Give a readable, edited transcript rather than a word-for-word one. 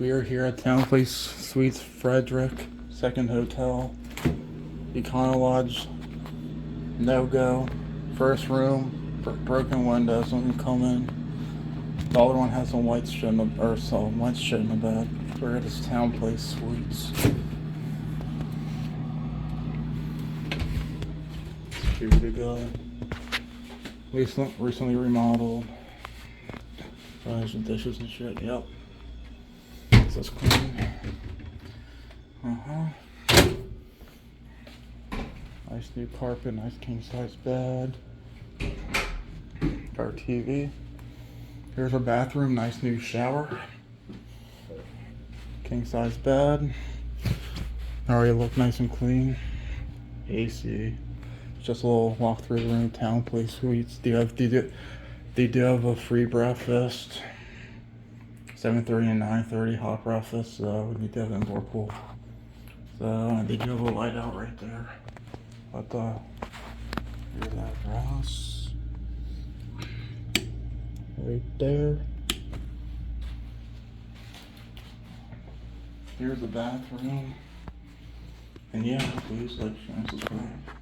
We are here at TownePlace Suites Frederick, second hotel. Econo Lodge, no go. First room, broken windows when you come in. The other one has some white shit in the, or some white shit in the bed. We're at this TownePlace Suites. It's pretty good. Recently remodeled. Some dishes and shit. Yep. So it's clean. Nice new carpet, nice king size bed. Our TV. Here's our bathroom, nice new shower. King size bed. Already look nice and clean. AC. Just a little walk through the room. TownePlace Suites. They do have a free breakfast. 7:30 and 9:30 hot breakfast. So we do have an indoor pool. So they do have a light out right there. But here's that house. Right there. Here's the bathroom. And yeah, please like, share, and subscribe.